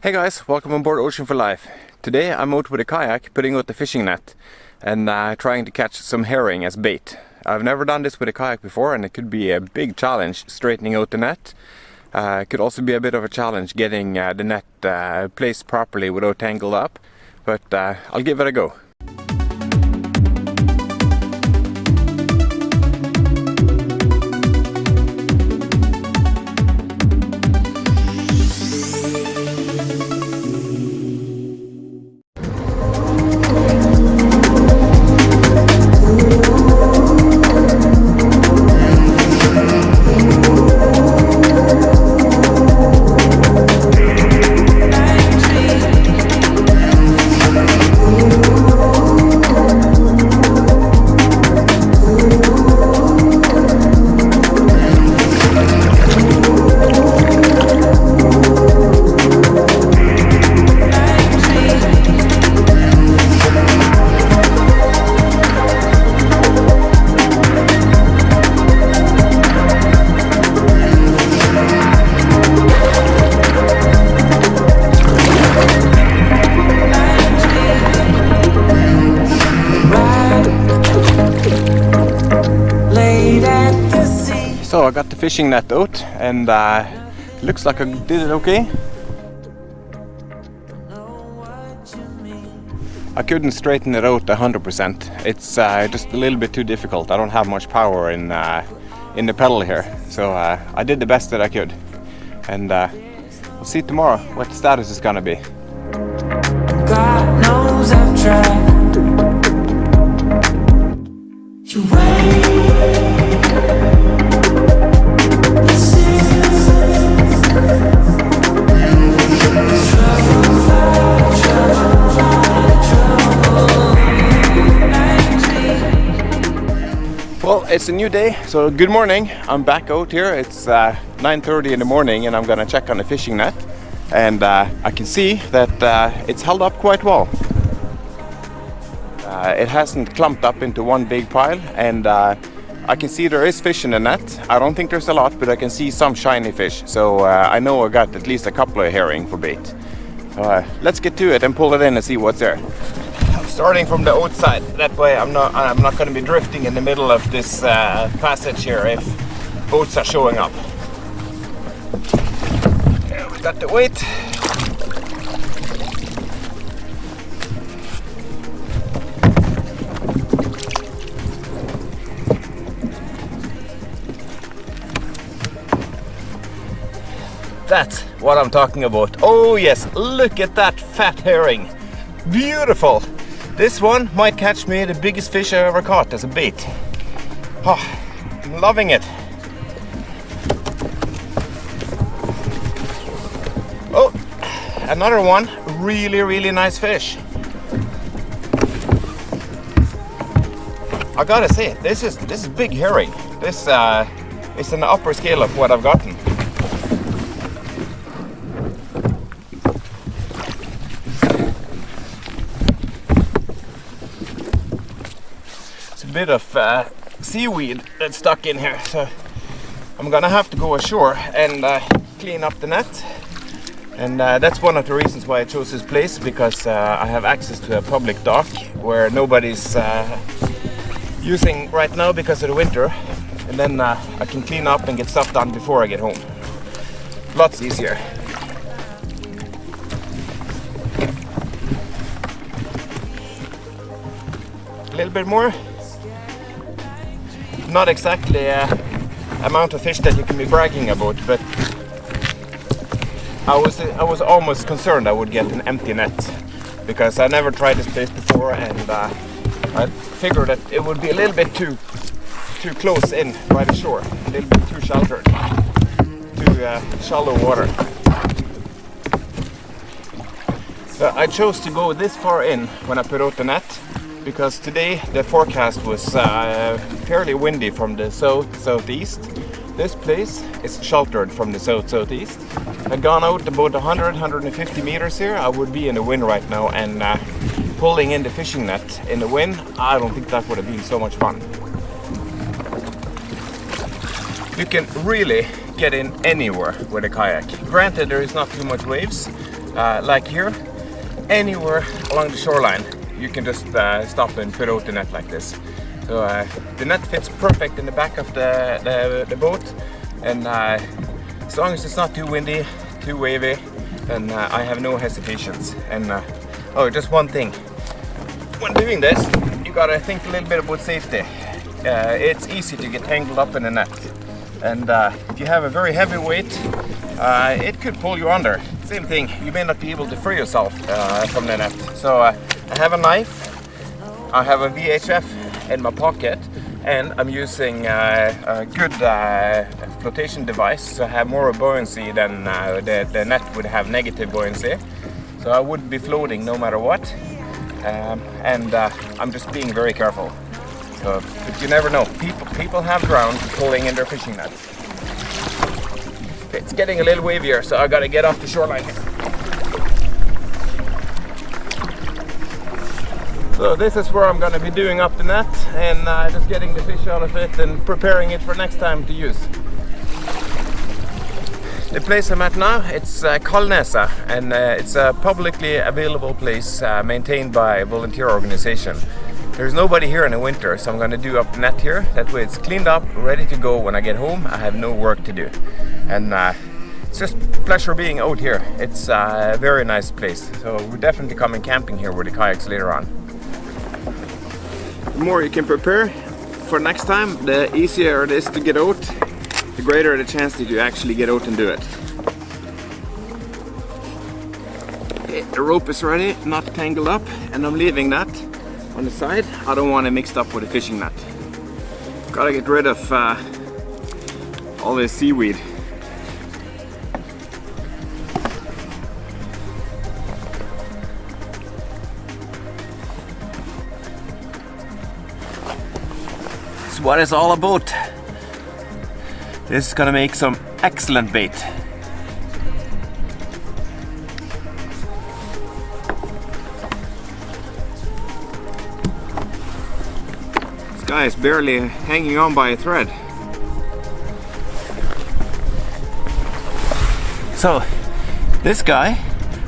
Hey guys, welcome on board Ocean for Life. Today I'm out with a kayak, putting out the fishing net and trying to catch some herring as bait. I've never done this with a kayak before and it could be a big challenge straightening out the net. It could also be a bit of a challenge getting the net placed properly without tangled up, but I'll give it a go. So I got the fishing net out and it looks like I did it okay. I couldn't straighten it out 100%. It's just a little bit too difficult. I don't have much power in the pedal here, so I did the best that I could. And we'll see tomorrow what the status is gonna be. God knows I've tried. Well, it's a new day, so good morning. I'm back out here. It's 9:30 in the morning and I'm gonna check on the fishing net. And I can see that it's held up quite well. It hasn't clumped up into one big pile, and I can see there is fish in the net. I don't think there's a lot, but I can see some shiny fish. So I know I got at least a couple of herring for bait. Let's get to it and pull it in and see what's there. I'm starting from the outside. That way I'm not going to be drifting in the middle of this passage here if boats are showing up. Okay, we got the weight. That's what I'm talking about. Oh yes, look at that fat herring. Beautiful. This one might catch me the biggest fish I ever caught as a bait. Oh, I'm loving it. Oh, another one. Really nice fish. I gotta say, this is big herring. This is in the upper scale of what I've gotten. Bit of seaweed that's stuck in here, so I'm gonna have to go ashore and clean up the net. And that's one of the reasons why I chose this place, because I have access to a public dock where nobody's using right now because of the winter, and then I can clean up and get stuff done before I get home. Lots easier. A little bit more. Not exactly amount of fish that you can be bragging about, but I was almost concerned I would get an empty net, because I never tried this place before, and I figured that it would be a little bit too close in by the shore, a little bit too sheltered, too shallow water. So I chose to go this far in when I put out the net, because today the forecast was fairly windy from the southeast. This place is sheltered from the southeast. I'd gone out about 100-150 meters here. I would be in the wind right now, and pulling in the fishing net in the wind, I don't think that would have been so much fun. You can really get in anywhere with a kayak. Granted, there is not too much waves, like here, anywhere along the shoreline, you can just stop and put out the net like this. So the net fits perfect in the back of the boat, and as long as it's not too windy, too wavy, then I have no hesitations. And oh, just one thing, when doing this, you gotta think a little bit about safety. It's easy to get tangled up in a net, and if you have a very heavy weight, it could pull you under. Same thing, you may not be able to free yourself from the net. So I have a knife, I have a VHF in my pocket, and I'm using a good flotation device, so I have more buoyancy than the net would have negative buoyancy. So I wouldn't be floating no matter what, and I'm just being very careful. So, but you never know, people have drowned pulling in their fishing nets. It's getting a little wavier, so I gotta get off the shoreline here. So this is where I'm gonna be doing up the net and just getting the fish out of it and preparing it for next time to use. The place I'm at now, it's Kalneset, and it's a publicly available place maintained by a volunteer organization. There's nobody here in the winter, so I'm going to do up the net here. That way it's cleaned up, ready to go when I get home. I have no work to do. And it's just pleasure being out here. It's a very nice place. So we're definitely coming camping here with the kayaks later on. The more you can prepare for next time, the easier it is to get out, the greater the chance that you actually get out and do it. Okay, the rope is ready, not tangled up, and I'm leaving that on the side. I don't want it mixed up with a fishing net. Gotta get rid of all this seaweed. That's what it's all about. This is gonna make some excellent bait. Guy is barely hanging on by a thread. So this guy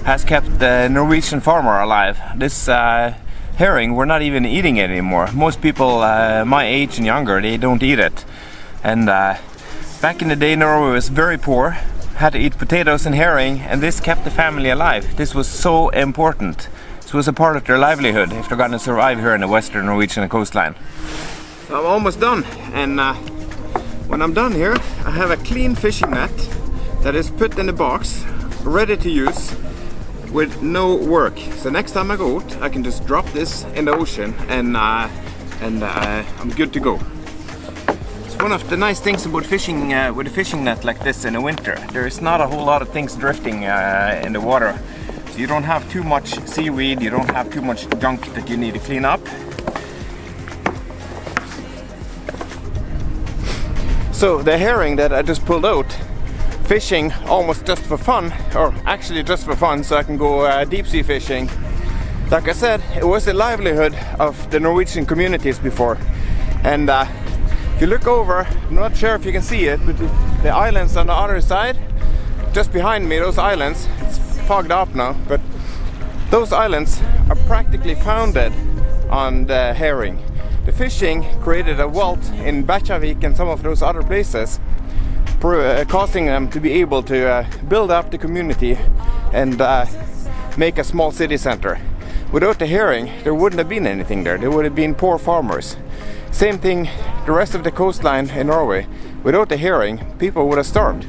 has kept the Norwegian farmer alive. This herring, we're not even eating it anymore. Most people my age and younger, they don't eat it. And back in the day, Norway was very poor, had to eat potatoes and herring, and this kept the family alive. This was so important. This was a part of their livelihood if they're gonna survive here in the Western Norwegian coastline. I'm almost done, and when I'm done here, I have a clean fishing net that is put in the box, ready to use with no work. So next time I go out, I can just drop this in the ocean, and I'm good to go. It's one of the nice things about fishing with a fishing net like this in the winter. There is not a whole lot of things drifting in the water, so you don't have too much seaweed, you don't have too much junk that you need to clean up. So the herring that I just pulled out, fishing almost just for fun, or actually just for fun, so I can go deep sea fishing. Like I said, it was the livelihood of the Norwegian communities before. And if you look over, I'm not sure if you can see it, but the islands on the other side, just behind me, those islands, it's fogged up now, but those islands are practically founded on the herring. The fishing created a wealth in Bakkavik and some of those other places, causing them to be able to build up the community and make a small city center. Without the herring, there wouldn't have been anything there. There would have been poor farmers. Same thing, the rest of the coastline in Norway. Without the herring, people would have starved.